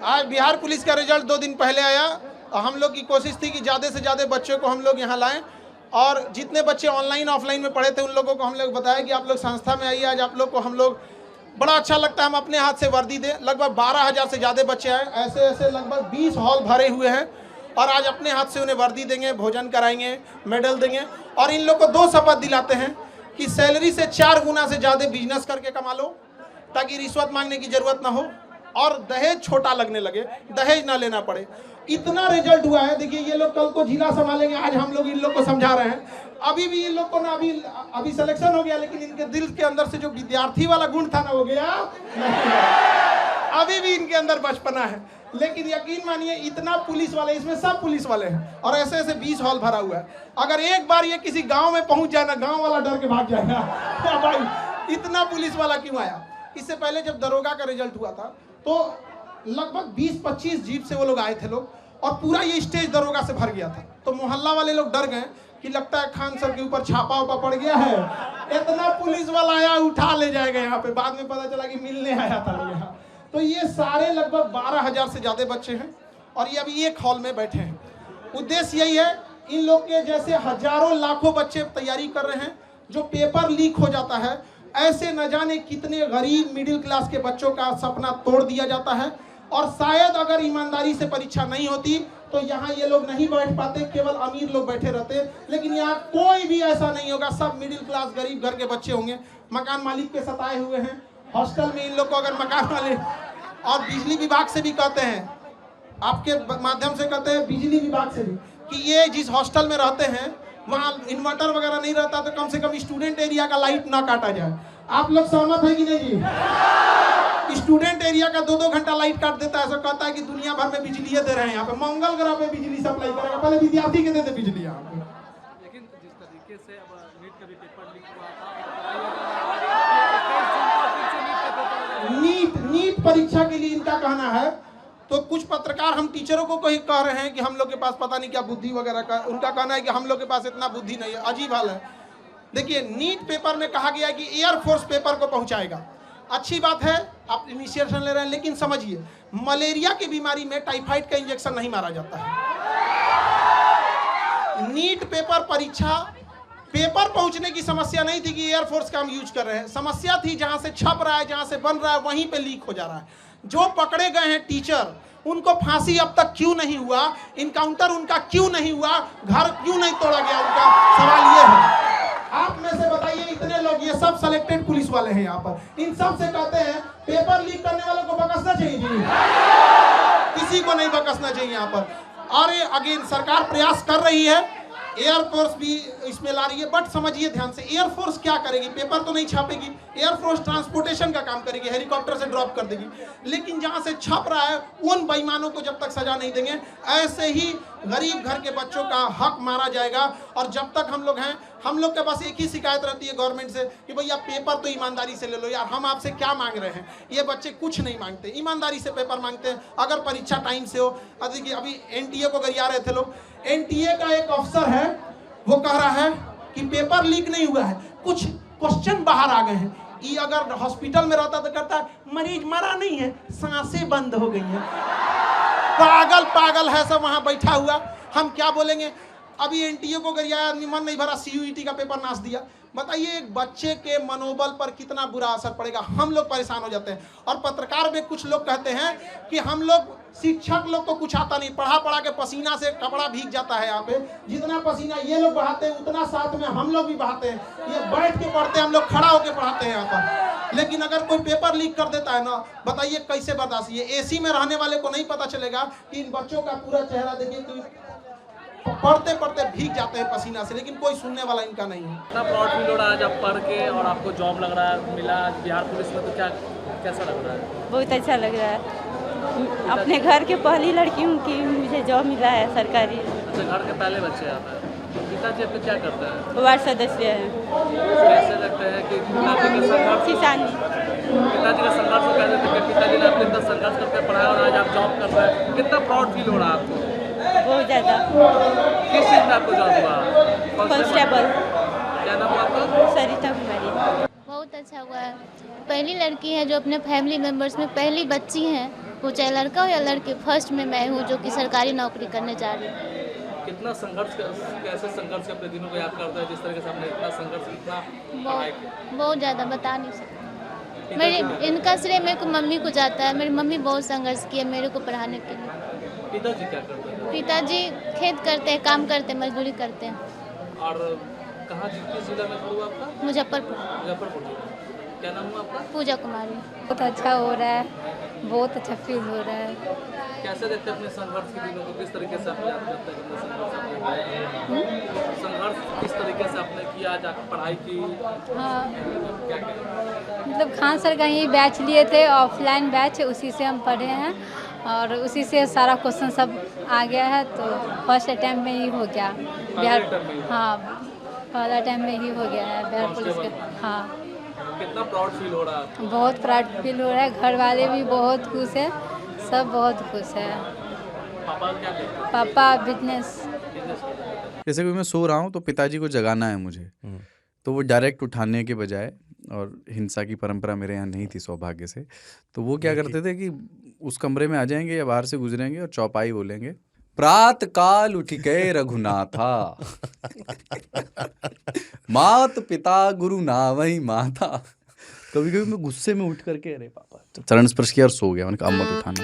आज बिहार पुलिस का रिजल्ट 2 दिन पहले आया। हम लोग की कोशिश थी कि ज़्यादा से ज़्यादा बच्चों को हम लोग यहाँ लाएं और जितने बच्चे ऑनलाइन ऑफलाइन में पढ़े थे उन लोगों को हम लोग बताया कि आप लोग संस्था में आइए। आज आप लोग को हम लोग बड़ा अच्छा लगता है, हम अपने हाथ से वर्दी दें। लगभग 12,000 से ज़्यादा बच्चे आए, ऐसे ऐसे लगभग 20 हॉल भरे हुए हैं और आज अपने हाथ से उन्हें वर्दी देंगे, भोजन कराएंगे, मेडल देंगे और इन लोग को 2 शपथ दिलाते हैं कि सैलरी से 4 गुना से ज़्यादा बिजनेस करके कमा लो ताकि रिश्वत मांगने की ज़रूरत ना हो और दहेज छोटा लगने लगे, दहेज ना लेना पड़े। इतना रिजल्ट हुआ है। देखिए ये लोग कल को जिला संभालेंगे, आज हम लोग इन लोग को समझा रहे हैं। अभी भी इन लोग को ना अभी सिलेक्शन हो गया, लेकिन इनके दिल के अंदर से जो विद्यार्थी वाला गुण था ना वो गया नहीं। अभी भी इनके अंदर बचपना है, लेकिन यकीन मानिए इतना पुलिस वाले, इसमें सब पुलिस वाले हैं और ऐसे ऐसे 20 हॉल भरा हुआ है। अगर एक बार ये किसी गांव में पहुंच जाए ना, गांव वाला डर के भाग जाएगा भाई इतना पुलिस वाला क्यों आया। इससे पहले जब दरोगा का रिजल्ट हुआ था तो लगभग 20-25 जीप से वो लोग आए थे लोग और पूरा ये स्टेज दरोगा से भर गया था। तो मोहल्ला वाले लोग डर गए कि लगता है खान सर के ऊपर छापा उपा पड़ गया है, इतना पुलिस वाला आया उठा ले जाएगा यहाँ पे। बाद में पता चला कि मिलने आया था लोग यहाँ। तो ये सारे लगभग 12,000 से ज्यादा बच्चे हैं और ये अभी एक हॉल में बैठे हैं। उद्देश्य यही है, इन लोग के जैसे हजारों लाखों बच्चे तैयारी कर रहे हैं। जो पेपर लीक हो जाता है, ऐसे न जाने कितने गरीब मिडिल क्लास के बच्चों का सपना तोड़ दिया जाता है और शायद अगर ईमानदारी से परीक्षा नहीं होती तो यहाँ ये लोग नहीं बैठ पाते, केवल अमीर लोग बैठे रहते। लेकिन यहाँ कोई भी ऐसा नहीं होगा, सब मिडिल क्लास गरीब घर के बच्चे होंगे। मकान मालिक के सताए हुए हैं हॉस्टल में। इन लोग को अगर मकान मालिक और बिजली विभाग से भी कहते हैं, आपके माध्यम से कहते हैं बिजली विभाग से भी, कि ये जिस हॉस्टल में रहते हैं वहाँ इन्वर्टर वगैरह नहीं रहता तो कम से कम स्टूडेंट एरिया का लाइट ना काटा जाए। आप लोग सहमत है कि नहीं जी? स्टूडेंट एरिया का 2-2 घंटा लाइट काट देता है, ऐसा कहता है कि दुनिया भर में बिजली दे रहे हैं। यहाँ पे मंगल ग्रह पे बिजली सप्लाई करेगा, पहले विद्यार्थी के देते बिजली यहाँ पे। लेकिन जिस तरीके से अब नीट का भी पेपर लीक हुआ था, नीट परीक्षा के लिए इनका कहना है, तो कुछ पत्रकार हम टीचरों को कहीं कह रहे हैं कि हम लोग के पास पता नहीं क्या बुद्धि वगैरह का। उनका कहना है कि हम लोग के पास इतना बुद्धि नहीं है। अजीब हाल है। देखिए नीट पेपर में कहा गया है कि एयरफोर्स पेपर को पहुंचाएगा। अच्छी बात है, आप इनिशिएशन ले रहे हैं, लेकिन समझिए मलेरिया की बीमारी में टाइफाइड का इंजेक्शन नहीं मारा जाता है। नीट पेपर परीक्षा पेपर पहुंचने की समस्या नहीं थी कि एयरफोर्स का हम यूज कर रहे हैं। समस्या थी जहां से छप रहा है, जहां से बन रहा है, वहीं पे लीक हो जा रहा है। जो पकड़े गए हैं टीचर, उनको फांसी अब तक क्यों नहीं हुआ, इनकाउंटर उनका क्यों नहीं हुआ, घर क्यों नहीं तोड़ा गया, उनका सवाल ये है। आप में से बताइए, इतने लोग, ये सब सिलेक्टेड पुलिस वाले हैं यहाँ पर, इन सब से कहते हैं पेपर लीक करने वालों को बकसना चाहिए जी, किसी को नहीं बकसना चाहिए यहाँ पर। और अगेन सरकार प्रयास कर रही है, एयरफोर्स भी इसमें ला रही है। बट समझिए ध्यान से, एयरफोर्स क्या करेगी? पेपर तो नहीं छापेगी, एयरफोर्स ट्रांसपोर्टेशन का काम करेगी, हेलीकॉप्टर से ड्रॉप कर देगी। लेकिन जहां से छप रहा है उन बेईमानों को जब तक सजा नहीं देंगे, ऐसे ही गरीब घर के बच्चों का हक मारा जाएगा। और जब तक हम लोग हैं, हम लोग के पास एक ही शिकायत रहती है गवर्नमेंट से कि भैया पेपर तो ईमानदारी से ले लो यार, हम आपसे क्या मांग रहे हैं। ये बच्चे कुछ नहीं मांगते, ईमानदारी से पेपर मांगते हैं। अगर परीक्षा टाइम से हो, देखिए अभी एनटीए को गरिया रहे थे लोग, एनटीए का एक अफसर है, वो कह रहा है कि पेपर लीक नहीं हुआ है, कुछ क्वेश्चन बाहर आ गए हैं। ये अगर हॉस्पिटल में रहता तो कहता है मरीज मरा नहीं है, सांसें बंद हो गई हैं। पागल है सब वहां बैठा हुआ, हम क्या बोलेंगे। अभी एनटीए को गरियाया, मन नहीं भरा, सीयूईटी का पेपर नाश दिया। बताइए एक बच्चे के मनोबल पर कितना बुरा असर पड़ेगा। हम लोग परेशान हो जाते हैं। और पत्रकार में कुछ लोग कहते हैं कि हम लोग शिक्षक लोग को कुछ आता नहीं, पढ़ा के पसीना से कपड़ा भीग जाता है। यहाँ पे जितना पसीना ये लोग बहाते हैं उतना साथ में हम लोग भी बहाते हैं। ये बैठ के पढ़ते हैं, हम लोग खड़ा होकर पढ़ाते हैं यहाँ पर। लेकिन अगर कोई पेपर लीक कर देता है ना, बताइए कैसे बर्दाश्त। ये एसी में रहने वाले को नहीं पता चलेगा कि इन बच्चों का पूरा चेहरा देखिए कि पढ़ते पढ़ते भीग जाते हैं पसीना से, लेकिन कोई सुनने वाला इनका नहीं है। इतना प्राउड फील हो रहा है आज आप पढ़ के और आपको जॉब लग रहा है, मिला बिहार पुलिस में, तो क्या कैसा लग रहा है? बहुत अच्छा लग रहा है। अपने घर के पहली लड़की हूँ कि मुझे जॉब मिला है सरकारी। अच्छा, घर के पहले बच्चे यहाँ पे। पिताजी आपके क्या करते हैं? वार्ड सदस्य है। कैसे लगता है कि पिताजी का संघर्ष, किसानी, पिताजी का संघर्ष को कहते थे कि पिताजी ने आपको इतना संघर्ष करके पढ़ाया और आज आप जॉब कर रहे हैं, कितना प्राउड फील हो रहा है आपको? बहुत ज़्यादा। किस चीज़ में आपको जॉब हुआ? कांस्टेबल। क्या नाम हुआ आपका? सरिता कुमारी। बहुत अच्छा हुआ है। पहली लड़की है जो अपने फैमिली मेम्बर्स में पहली बच्ची हैं वो चाहे लड़का हो या लड़की, फर्स्ट में मैं हूँ जो कि सरकारी नौकरी करने जा रही हूँ। कितना संघर्ष कैसे संघर्ष के अपने दिनों को याद करता है जिस तरीके से आपने इतना संघर्ष इतना पढ़ाई किया? बहुत ज़्यादा बता नहीं सकती। मेरे इनका श्रेय मेरे को मम्मी को जाता है। मेरी मम्मी बहुत संघर्ष किए मेरे को पढ़ाने के लिए। पिताजी क्या करते हैं? पिताजी खेत करते हैं, काम करते हैं, मजदूरी करते हैं। और कहाँ किस जिला में हुआ आपका? मुजफ्फरपुर। मुजफ्फरपुर जिला। क्या नाम हुआ आपका? पूजा कुमारी। बहुत अच्छा हो रहा है, बहुत अच्छा फील हो रहा है। कैसे देखते हैं अपने संघर्ष के दिनों को, किस तरीके से आप याद करते हैं कितना संघर्ष आपने किया? संघर्ष किस तरीके से आपने किया, जाकर पढ़ाई की? हाँ, क्या क्या? मतलब खान सर का ही बैच लिए थे, ऑफलाइन बैच, उसी से हम पढ़े हैं और उसी से सारा क्वेश्चन सब आ गया है। तो फर्स्ट अटैम्प्ट में ही हो गया बिहार। हाँ, पहला अटैम्प्ट में ही हो गया है बिहार पुलिस के। हाँ, कितना प्राउड फील हो रहा है? बहुत प्राउड फील हो रहा है। घर वाले भी बहुत खुश है, सब बहुत खुश है। पापा क्या करते हैं? पापा बिजनेस। जैसे कि मैं सो रहा हूँ तो पिताजी को जगाना है मुझे, तो वो डायरेक्ट उठाने के बजाय, और हिंसा की परंपरा मेरे यहाँ नहीं थी सौभाग्य से, तो वो क्या करते थे कि उस कमरे में आ जाएंगे या बाहर से गुजरेंगे और चौपाई बोलेंगे, प्रात काल उठ के रघुनाथा मात पिता गुरु नावई माता। कभी कभी मैं गुस्से में उठ करके अरे पापा चरण स्पर्श किया और सो गया। मैंने कहा अब मत उठाना।